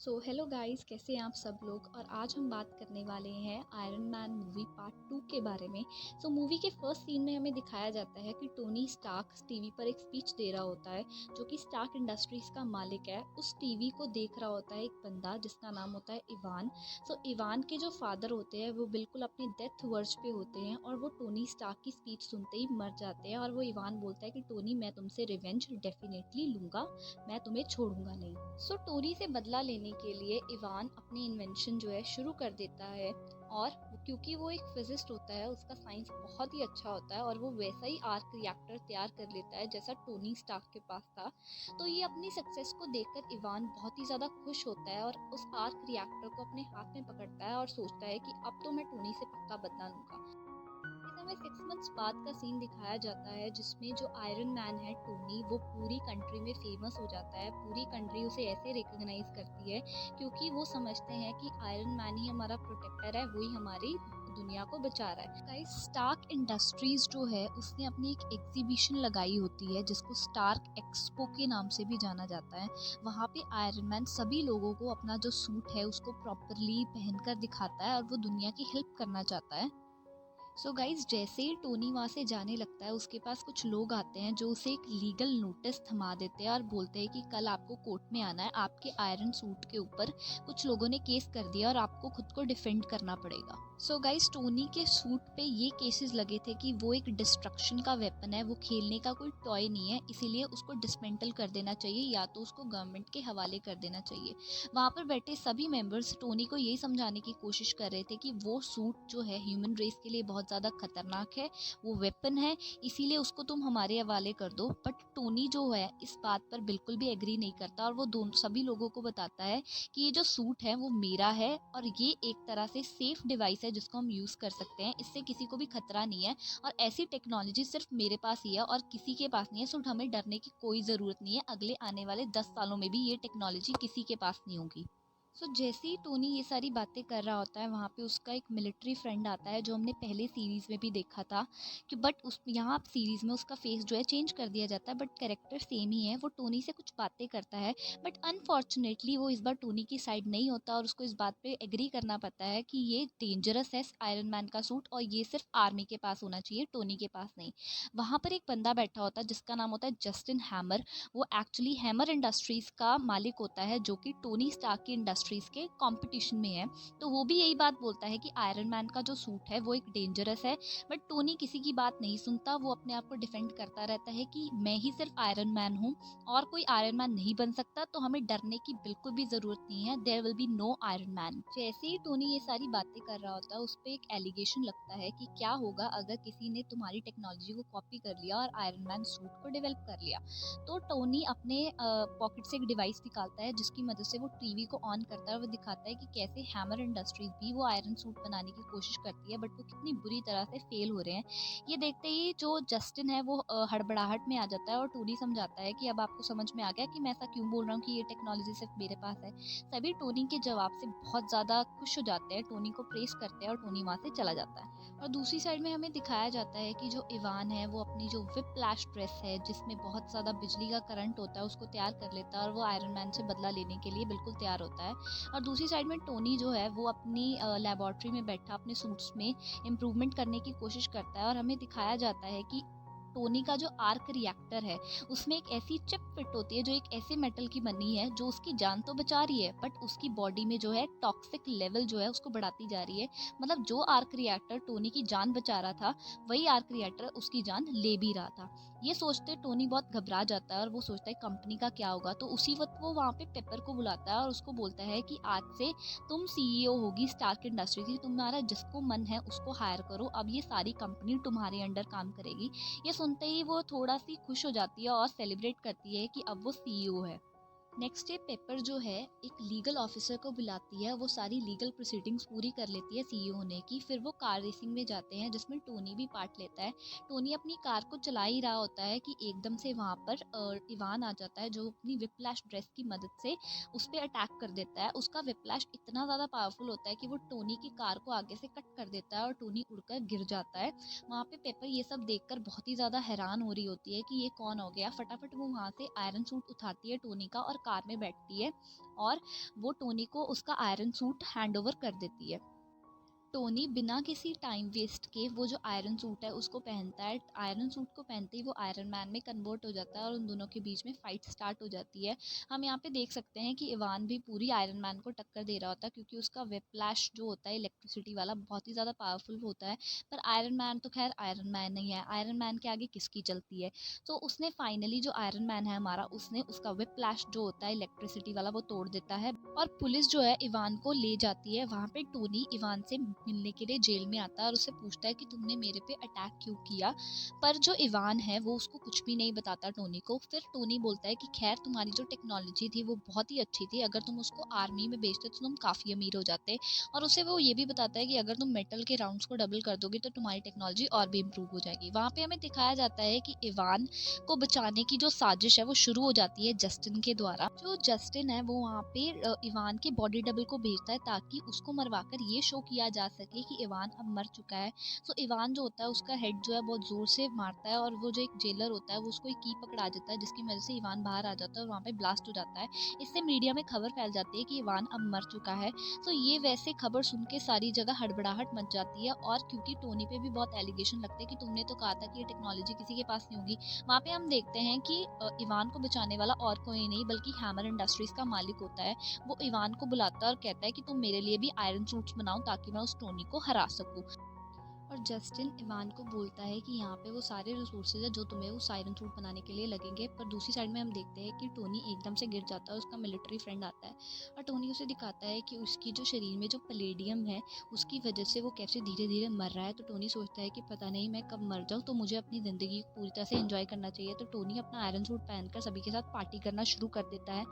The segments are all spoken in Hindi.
हेलो गाइस, कैसे हैं आप सब लोग। और आज हम बात करने वाले हैं आयरन मैन मूवी पार्ट 2 के बारे में। मूवी के फर्स्ट सीन में हमें दिखाया जाता है कि टोनी स्टार्क टीवी पर एक स्पीच दे रहा होता है, जो कि स्टार्क इंडस्ट्रीज का मालिक है। उस टीवी को देख रहा होता है एक बंदा जिसका नाम होता है इवान। इवान के जो फादर होते हैं वो बिल्कुल अपनी डेथ वर्ज पे होते हैं और वो टोनी स्टार्क की स्पीच सुनते ही मर जाते हैं। और वो इवान बोलता है कि टोनी, मैं तुमसे रिवेंज डेफिनेटली लूंगा, मैं तुम्हें छोड़ूंगा नहीं। टोनी से बदला लेने के लिए इवान अपनी इन्वेंशन जो है शुरू कर देता है। और क्योंकि वो एक फिजिस्ट होता है, उसका साइंस बहुत ही अच्छा होता है और वो वैसा ही आर्क रिएक्टर तैयार कर लेता है जैसा टोनी स्टार्क के पास था। तो ये अपनी सक्सेस को देखकर इवान बहुत ही ज़्यादा खुश होता है और उस आर्क रिएक्टर को अपने हाथ में पकड़ता है और सोचता है कि अब तो मैं टोनी से पक्का बदला लूंगा। इस हमें 6 मंथ्स बाद का सीन दिखाया जाता है जिसमें जो आयरन मैन है टोनी, वो पूरी कंट्री में फेमस हो जाता है। पूरी कंट्री उसे ऐसे रिकॉग्नाइज करती है क्योंकि वो समझते हैं कि आयरन मैन ही हमारा प्रोटेक्टर है, वही हमारी दुनिया को बचा रहा है। गाइस, स्टार्क इंडस्ट्रीज जो है उसने अपनी एक एग्जीबिशन लगाई होती है जिसको स्टार्क एक्सपो के नाम से भी जाना जाता है। वहाँ पे आयरन मैन सभी लोगों को अपना जो सूट है उसको प्रॉपरली पहनकर दिखाता है और वो दुनिया की हेल्प करना चाहता है। गाइज, जैसे ही टोनी वहाँ से जाने लगता है उसके पास कुछ लोग आते हैं जो उसे एक लीगल नोटिस थमा देते हैं और बोलते हैं कि कल आपको कोर्ट में आना है, आपके आयरन सूट के ऊपर कुछ लोगों ने केस कर दिया और आपको खुद को डिफेंड करना पड़ेगा। गाइज, टोनी के सूट पे ये केसेस लगे थे कि वो एक डिस्ट्रक्शन का वेपन है, वो खेलने का कोई टॉय नहीं है, इसीलिए उसको डिसमेंटल कर देना चाहिए या तो उसको गवर्नमेंट के हवाले कर देना चाहिए। वहाँ पर बैठे सभी मेंबर्स टोनी को यही समझाने की कोशिश कर रहे थे कि वो सूट जो है ह्यूमन रेस के लिए बहुत ज़्यादा खतरनाक है, वो वेपन है, इसीलिए उसको तुम हमारे हवाले कर दो। बट टोनी जो है इस बात पर बिल्कुल भी एग्री नहीं करता और वो दोनों सभी लोगों को बताता है कि ये जो सूट है वो मेरा है और ये एक तरह से सेफ डिवाइस है जिसको हम यूज़ कर सकते हैं, इससे किसी को भी खतरा नहीं है और ऐसी टेक्नोलॉजी सिर्फ मेरे पास ही है और किसी के पास नहीं है। हमें डरने की कोई ज़रूरत नहीं है, अगले आने वाले 10 सालों में भी ये टेक्नोलॉजी किसी के पास नहीं होगी। जैसे ही टोनी ये सारी बातें कर रहा होता है, वहाँ पे उसका एक मिलिट्री फ्रेंड आता है जो हमने पहले सीरीज़ में भी देखा था कि बट उस यहाँ सीरीज़ में उसका फेस जो है चेंज कर दिया जाता है, बट कैरेक्टर सेम ही है। वो टोनी से कुछ बातें करता है बट अनफॉर्चुनेटली वो इस बार टोनी की साइड नहीं होता और उसको इस बात पे एग्री करना पड़ता है कि ये डेंजरस है आयरन मैन का सूट और ये सिर्फ आर्मी के पास होना चाहिए, टोनी के पास नहीं। वहाँ पर एक बंदा बैठा होता है जिसका नाम होता है जस्टिन हैमर। वो एक्चुअली हैमर इंडस्ट्रीज का मालिक होता है जो कि टोनी स्टार्क की इंडस्ट्रीज के कंपटीशन में है। तो वो भी यही बात बोलता है कि आयरन मैन का जो सूट है वो एक डेंजरस है। बट टोनी किसी की बात नहीं सुनता, वो अपने आप को डिफेंड करता रहता है कि मैं ही सिर्फ आयरन मैन हूँ और कोई आयरन मैन नहीं बन सकता, तो हमें डरने की बिल्कुल भी जरूरत नहीं है, there will be no Iron Man. जैसे ही टोनी ये सारी बातें कर रहा होता है उस पर एक एलिगेशन लगता है कि क्या होगा अगर किसी ने तुम्हारी टेक्नोलॉजी को कॉपी कर लिया और आयरन मैन सूट को डेवलप कर लिया। तो टोनी अपने पॉकेट से एक डिवाइस निकालता है जिसकी मदद से वो टीवी को ऑन करता है और वो दिखाता है कि कैसे हैमर इंडस्ट्रीज भी वो आयरन सूट बनाने की कोशिश करती है बट वो कितनी बुरी तरह से फेल हो रहे हैं। ये देखते ही जो जस्टिन है वो हड़बड़ाहट में आ जाता है और टोनी समझाता है कि अब आपको समझ में आ गया कि मैं ऐसा क्यों बोल रहा हूँ कि ये टेक्नोलॉजी सिर्फ मेरे पास है। सभी टोनी के जवाब से बहुत ज़्यादा खुश हो जाते हैं, टोनी को प्रेस करते हैं और टोनी वहाँ से चला जाता है। और दूसरी साइड में हमें दिखाया जाता है कि जो इवान है वो अपनी जो विप फ्लैश ड्रेस है जिसमें बहुत ज़्यादा बिजली का करंट होता है उसको तैयार कर लेता है और वो आयरन मैन से बदला लेने के लिए बिल्कुल तैयार होता है। और दूसरी साइड में टोनी जो है वो अपनी लेबोरेटरी में बैठा अपने सूट्स में इम्प्रूवमेंट करने की कोशिश करता है और हमें दिखाया जाता है कि टोनी का जो आर्क रिएक्टर है उसमें एक ऐसी चिप फिट होती है जो एक ऐसे मेटल की बनी है जो उसकी जान तो बचा रही है बट उसकी बॉडी में जो है टॉक्सिक लेवल जो है उसको बढ़ाती जा रही है। मतलब जो आर्क रिएक्टर टोनी की जान बचा रहा था वही आर्क रिएक्टर उसकी जान ले भी रहा था। ये सोचते टोनी बहुत घबरा जाता है और वो सोचता है कंपनी का क्या होगा। तो उसी वक्त वो वहाँ पे पेपर को बुलाता है और उसको बोलता है कि आज से तुम सीईओ होगी स्टार्क इंडस्ट्री की, तुम्हारा जिसको मन है उसको हायर करो, अब ये सारी कंपनी तुम्हारे अंडर काम करेगी। ये सुनते ही वो थोड़ा सी खुश हो जाती है और सेलिब्रेट करती है कि अब वो सीईओ है। नेक्स्ट डे पेपर जो है एक लीगल ऑफिसर को बुलाती है, वो सारी लीगल प्रोसीडिंग्स पूरी कर लेती है सीईओ होने की। फिर वो कार रेसिंग में जाते हैं जिसमें टोनी भी पार्ट लेता है। टोनी अपनी कार को चला ही रहा होता है कि एकदम से वहाँ पर इवान आ जाता है जो अपनी विप्लैश ड्रेस की मदद से उस पर अटैक कर देता है। उसका विप्लैश इतना ज़्यादा पावरफुल होता है कि वो टोनी की कार को आगे से कट कर देता है और टोनी उड़कर गिर जाता है। वहाँ पे पेपर ये सब देखकर बहुत ही ज़्यादा हैरान हो रही होती है कि ये कौन हो गया। फटाफट वो वहाँ से आयरन सूट उठाती है टोनी का और कार में बैठती है और वो टोनी को उसका आयरन सूट हैंड ओवर कर देती है। टोनी बिना किसी टाइम वेस्ट के वो जो आयरन सूट है उसको पहनता है। आयरन सूट को पहनते ही वो आयरन मैन में कन्वर्ट हो जाता है और उन दोनों के बीच में फाइट स्टार्ट हो जाती है। हम यहाँ पे देख सकते हैं कि इवान भी पूरी आयरन मैन को टक्कर दे रहा होता है, क्योंकि उसका व्हिप्लैश जो होता है इलेक्ट्रिसिटी वाला बहुत ही ज़्यादा पावरफुल होता है। पर आयरन मैन तो खैर आयरन मैन नहीं है, आयरन मैन के आगे किसकी चलती है। तो उसने फाइनली जो आयरन मैन है हमारा, उसने उसका व्हिप्लैश जो होता है इलेक्ट्रिसिटी वाला वो तोड़ देता है और पुलिस जो है इवान को ले जाती है। वहाँ पे टोनी इवान से मिलने के लिए जेल में आता है और उससे पूछता है कि तुमने मेरे पे अटैक क्यों किया। पर जो इवान है वो उसको कुछ भी नहीं बताता टोनी को। फिर टोनी बोलता है कि खैर तुम्हारी जो टेक्नोलॉजी थी वो बहुत ही अच्छी थी, अगर तुम उसको आर्मी में बेचते तो तुम काफ़ी अमीर हो जाते। और उसे वो ये भी बताता है कि अगर तुम मेटल के राउंड्स को डबल कर दोगे तो तुम्हारी टेक्नोलॉजी और भी इम्प्रूव हो जाएगी। वहाँ पे हमें दिखाया जाता है कि इवान को बचाने की जो साजिश है वो शुरू हो जाती है जस्टिन के द्वारा। जो जस्टिन है वो वहाँ पे इवान के बॉडी डबल को भेजता है ताकि उसको मरवाकर ये शो किया जा सके कि इवान अब मर चुका है। सो इवान जो होता है उसका हेड जो है बहुत जोर से मारता है और वो जो एक जेलर होता है वो उसको एक की पकड़ा देता है, जिसकी वजह से इवान बाहर आ जाता है और वहाँ पे ब्लास्ट हो जाता है। इससे मीडिया में खबर फैल जाती है कि इवान अब मर चुका है। तो ये वैसे खबर सुन के सारी जगह हड़बड़ाहट मच जाती है और क्योंकि टोनी पे भी बहुत एलिगेशन लगते हैं कि तुमने तो कहा था कि ये टेक्नोलॉजी किसी के पास नहीं होगी। वहाँ पे हम देखते हैं कि इवान को बचाने वाला और कोई नहीं बल्कि हैमर इंडस्ट्रीज का मालिक होता है। वो इवान को बुलाता है और कहता है कि तुम मेरे लिए भी आयरन सूट्स बनाओ ताकि मैं उस टोनी को हरा सकूं। और जस्टिन इवान को बोलता है कि यहाँ पे वो सारे रिसोर्सेज है जो तुम्हें उस आयरन सूट बनाने के लिए लगेंगे। पर दूसरी साइड में हम देखते हैं कि टोनी एकदम से गिर जाता है, उसका मिलिट्री फ्रेंड आता है और टोनी उसे दिखाता है कि उसकी जो शरीर में जो पैलेडियम है उसकी वजह से वो कैसे धीरे धीरे मर रहा है। तो टोनी सोचता है कि पता नहीं मैं कब मर जाऊँ, तो मुझे अपनी ज़िंदगी पूरी तरह से एंजॉय करना चाहिए। तो टोनी अपना आयरन सूट पहनकर सभी के साथ पार्टी करना शुरू कर देता है।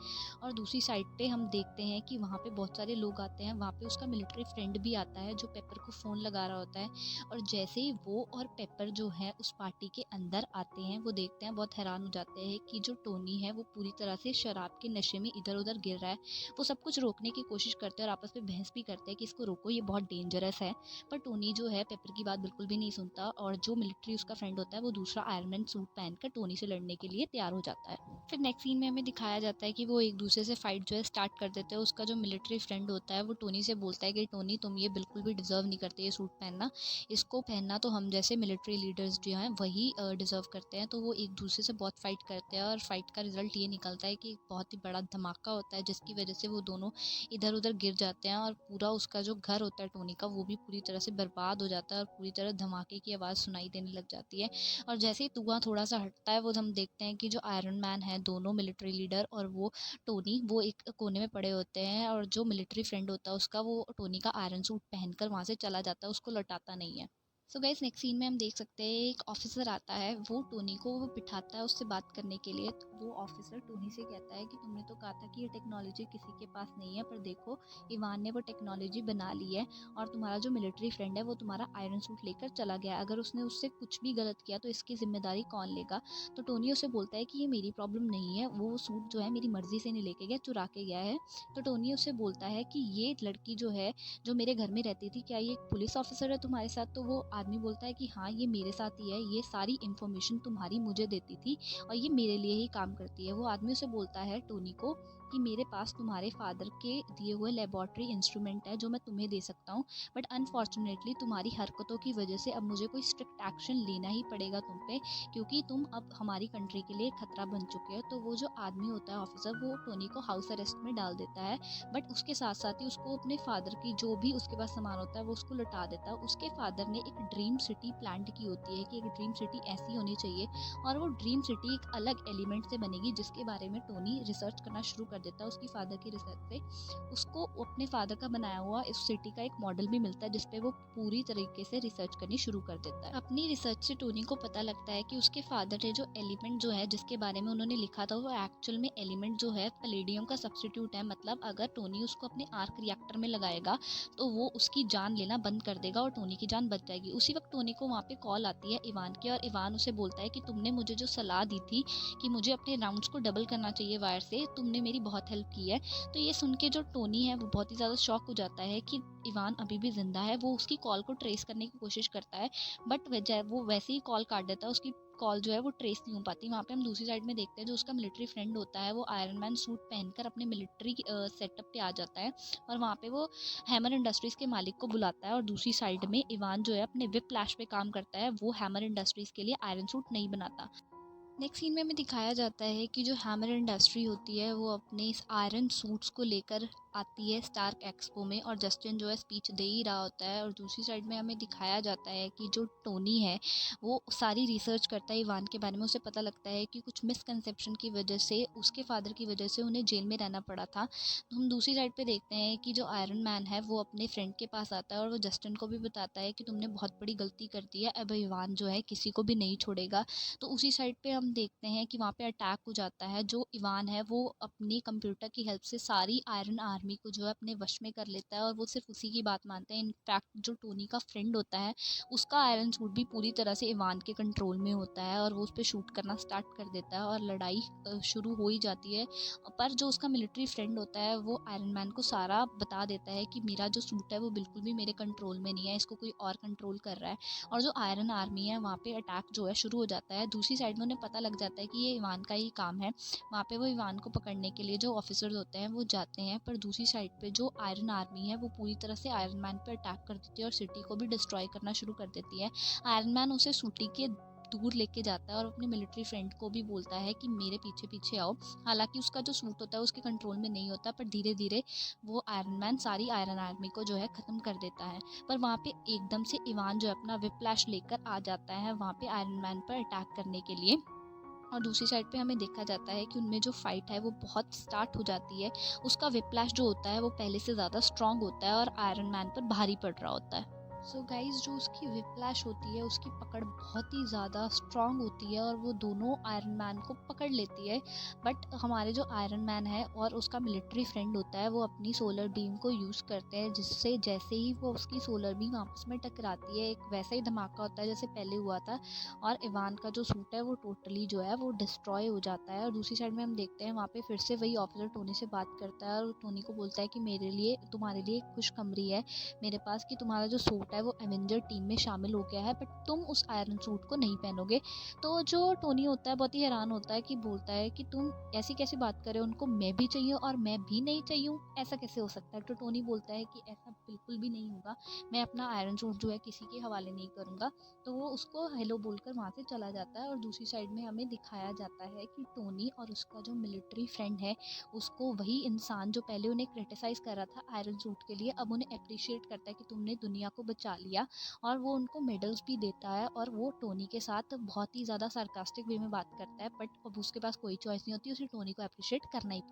और दूसरी साइड पे हम देखते हैं कि वहाँ पे बहुत सारे लोग आते हैं। वहाँ पे उसका मिलिट्री फ्रेंड भी आता है जो पेपर को फ़ोन लगा रहा होता है। और जैसे ही वो और पेपर जो है उस पार्टी के अंदर आते हैं वो देखते हैं, बहुत हैरान हो जाते हैं कि जो टोनी है वो पूरी तरह से शराब के नशे में इधर उधर गिर रहा है। वो सब कुछ रोकने की कोशिश करते हैं और आपस में बहस भी करते हैं कि इसको रोको, ये बहुत डेंजरस है। पर टोनी जो है पेपर की बात बिल्कुल भी नहीं सुनता और जो मिलिट्री उसका फ्रेंड होता है वो दूसरा आयरन मैन सूट पहनकर टोनी से लड़ने के लिए तैयार हो जाता है। फिर नेक्स्ट सीन में हमें दिखाया जाता है कि वो एक दूसरे से फाइट जो है स्टार्ट कर देते हैं। उसका जो मिलिट्री फ्रेंड होता है वो टोनी से बोलता है कि टोनी तुम ये बिल्कुल भी डिजर्व नहीं करते ये सूट पहनना, इसको पहनना तो हम जैसे मिलिट्री लीडर्स जो हैं वही डिज़र्व करते हैं। तो वो एक दूसरे से बहुत फाइट करते हैं और फाइट का रिजल्ट ये निकलता है कि एक बहुत ही बड़ा धमाका होता है जिसकी वजह से वो दोनों इधर उधर गिर जाते हैं और पूरा उसका जो घर होता है टोनी का वो भी पूरी तरह से बर्बाद हो जाता है और पूरी तरह धमाके की आवाज़ सुनाई देने लग जाती है। और जैसे ही धुआं थोड़ा सा हटता है वो हम देखते हैं कि जो आयरन मैन है, दोनों मिलिट्री लीडर और वो टोनी, वो एक कोने में पड़े होते हैं और जो मिलिट्री फ्रेंड होता है उसका वो टोनी का आयरन सूट पहनकर वहाँ से चला जाता है, उसको लौटाता नहीं है। सो गाइस नेक्स्ट सीन में हम देख सकते हैं एक ऑफिसर आता है, वो टोनी को वो बिठाता है उससे बात करने के लिए। तो वो ऑफिसर टोनी से कहता है कि तुमने तो कहा था कि ये टेक्नोलॉजी किसी के पास नहीं है, पर देखो इवान ने वो टेक्नोलॉजी बना ली है और तुम्हारा जो मिलिट्री फ्रेंड है वो तुम्हारा आयरन सूट लेकर चला गया। अगर उसने उससे कुछ भी गलत किया तो इसकी जिम्मेदारी कौन लेगा। तो टोनी उसे बोलता है कि ये मेरी प्रॉब्लम नहीं है, वो सूट जो है मेरी मर्जी से नहीं लेके गया, चुरा के गया है। तो टोनी उसे बोलता है कि ये लड़की जो है जो मेरे घर में रहती थी, क्या ये एक पुलिस ऑफिसर है तुम्हारे साथ। तो वो आदमी बोलता है कि हाँ ये मेरे साथ ही है, ये सारी इन्फॉर्मेशन तुम्हारी मुझे देती थी और ये मेरे लिए ही काम करती है। वो आदमी उसे बोलता है टोनी को कि मेरे पास तुम्हारे फादर के दिए हुए लेबॉर्ट्री इंस्ट्रूमेंट है जो मैं तुम्हें दे सकता हूँ, बट अनफॉर्चुनेटली तुम्हारी हरकतों की वजह से अब मुझे कोई स्ट्रिक्ट एक्शन लेना ही पड़ेगा तुम पे, क्योंकि तुम अब हमारी कंट्री के लिए खतरा बन चुके हो। तो वो जो आदमी होता है ऑफिसर, वो टोनी को हाउस अरेस्ट में डाल देता है, बट उसके साथ साथ ही उसको अपने फादर की जो भी उसके पास सामान होता है वो उसको लौटा देता है। उसके फादर ने एक ड्रीम सिटी प्लान की होती है कि एक ड्रीम सिटी ऐसी होनी चाहिए और वो ड्रीम सिटी एक अलग एलिमेंट से बनेगी, जिसके बारे में टोनी रिसर्च करना शुरू कर देता है। उसकी फादर की रिसर्च से उसको अपने फादर का बनाया हुआ इस सिटी का एक मॉडल भी मिलता है जिसपे वो पूरी तरीके से रिसर्च करनी शुरू कर देता है। अपनी रिसर्च से टोनी को पता लगता है कि उसके फादर ने जो एलिमेंट जो है जिसके बारे में उन्होंने लिखा था वो एक्चुअल में एलिमेंट जो है पैलेडियम का सब्स्टिट्यूट है। मतलब अगर टोनी उसको अपने आर्क रिएक्टर में लगाएगा तो वो उसकी जान लेना बंद कर देगा और टोनी की जान बच जाएगी। उसी वक्त टोनी को वहाँ पे कॉल आती है इवान की और इवान उसे बोलता है कि तुमने मुझे जो सलाह दी थी कि मुझे अपने राउंड्स को डबल करना चाहिए वायर से, तुमने मेरी बहुत हेल्प की है। तो ये सुन के जो टोनी है वो बहुत ही ज़्यादा शॉक हो जाता है कि इवान अभी भी जिंदा है। वो उसकी कॉल को ट्रेस करने की कोशिश करता है बट वो वैसे ही कॉल काट देता है, उसकी कॉल जो है वो ट्रेस नहीं हो पाती। वहाँ पे हम दूसरी साइड में देखते हैं जो उसका मिलिट्री फ्रेंड होता है वो आयरन मैन सूट पहनकर अपने मिलिट्री सेटअप पे आ जाता है और वहाँ पे वो हैमर इंडस्ट्रीज़ के मालिक को बुलाता है। और दूसरी साइड में इवान जो है अपने विप फ्लैश पे काम करता है, वो हैमर इंडस्ट्रीज़ के लिए आयरन सूट नहीं बनाता। नेक्स्ट सीन में हमें दिखाया जाता है कि जो हैमर इंडस्ट्री होती है वो अपने इस आयरन सूट्स को लेकर आती है स्टार्क एक्सपो में, और जस्टिन जो है स्पीच दे ही रहा होता है। और दूसरी साइड में हमें दिखाया जाता है कि जो टोनी है वो सारी रिसर्च करता है इवान के बारे में। उसे पता लगता है कि कुछ मिसकंसेप्शन की वजह से उसके फादर की वजह से उन्हें जेल में रहना पड़ा था। तो हम दूसरी साइड पे देखते हैं कि जो आयरन मैन है वो अपने फ्रेंड के पास आता है और वो जस्टिन को भी बताता है कि तुमने बहुत बड़ी गलती कर दी है, अब इवान जो है किसी को भी नहीं छोड़ेगा। तो उसी साइड पे हम देखते हैं कि वहाँ पे अटैक हो जाता है। जो इवान है वो अपनी कंप्यूटर की हेल्प से सारी आयरन आर्मी को जो है अपने वश में कर लेता है और वो सिर्फ उसी की बात मानते हैं। इनफैक्ट जो टोनी का फ्रेंड होता है उसका आयरन सूट भी पूरी तरह से इवान के कंट्रोल में होता है और वो उस पर शूट करना स्टार्ट कर देता है और लड़ाई शुरू हो ही जाती है। पर जो उसका मिलिट्री फ्रेंड होता है वो आयरन मैन को सारा बता देता है कि मेरा जो सूट है वो बिल्कुल भी मेरे कंट्रोल में नहीं है, इसको कोई और कंट्रोल कर रहा है। और जो आयरन आर्मी है वहाँ पे अटैक जो है शुरू हो जाता है। दूसरी साइड में उन्हें पता लग जाता है कि ये इवान का ही काम है। वहाँ पे वो इवान को पकड़ने के लिए जो ऑफिसर्स होते हैं वो जाते हैं, पर दूसरी साइड पे जो आयरन आर्मी है वो पूरी तरह से आयरन मैन पे अटैक कर देती है और सिटी को भी डिस्ट्रॉय करना शुरू कर देती है। आयरन मैन उसे सिटी के दूर लेके जाता है और अपने मिलिट्री फ्रेंड को भी बोलता है कि मेरे पीछे पीछे आओ। हालांकि उसका जो सूट होता है उसके कंट्रोल में नहीं होता, पर धीरे धीरे वो आयरन मैन सारी आयरन आर्मी को जो है ख़त्म कर देता है। पर वहाँ पे एकदम से इवान जो है अपना विप्लैश लेकर आ जाता है वहाँ पे आयरन मैन पर अटैक करने के लिए। और दूसरी साइड पे हमें देखा जाता है कि उनमें जो फाइट है वो बहुत स्टार्ट हो जाती है। उसका विप्लैश जो होता है वो पहले से ज़्यादा स्ट्रांग होता है और आयरन मैन पर भारी पड़ रहा होता है। सो गाइज जो उसकी विप्लैश होती है उसकी पकड़ बहुत ही ज़्यादा स्ट्रांग होती है और वो दोनों आयरन मैन को पकड़ लेती है। बट हमारे जो आयरन मैन है और उसका मिलिट्री फ्रेंड होता है वो अपनी सोलर बीम को यूज़ करते हैं, जिससे जैसे ही वो उसकी सोलर बीम आपस में टकराती है एक वैसा ही धमाका होता है जैसे पहले हुआ था और इवान का जो सूट है वो टोटली जो है वो डिस्ट्रॉय हो जाता है। और दूसरी साइड में हम देखते हैं वहाँ पे फिर से वही ऑफिसर टोनी से बात करता है और टोनी को बोलता है कि मेरे लिए तुम्हारे लिए एक खुशखबरी है मेरे पास कि तुम्हारा जो सूट है वो एवेंजर टीम में शामिल हो गया है, बट तुम उस आयरन सूट को नहीं पहनोगे। तो जो टोनी होता है बहुत ही हैरान होता है कि बोलता है कि तुम ऐसी कैसी बात कर रहे हो, उनको मैं भी चाहिए और मैं भी नहीं चाहिए, ऐसा कैसे हो सकता है। तो टोनी बोलता है कि ऐसा बिल्कुल भी नहीं होगा, मैं अपना आयरन सूट जो है किसी के हवाले नहीं करूँगा। तो वो उसको हेलो बोलकर वहाँ से चला जाता है और दूसरी साइड में हमें दिखाया जाता है कि टोनी और उसका जो मिलिट्री फ्रेंड है उसको वही इंसान जो पहले उन्हें क्रिटिसाइज़ कर रहा था आयरन सूट के लिए अब उन्हें अप्रिशिएट करता है कि तुमने दुनिया को बचा लिया। और वो उनको मेडल्स भी देता है और वो टोनी के साथ बहुत ही ज़्यादा सार्कास्टिक वे में बात करता है, बट अब उसके पास कोई चॉइस नहीं होती, उसे टोनी को अप्रिशिएट करना ही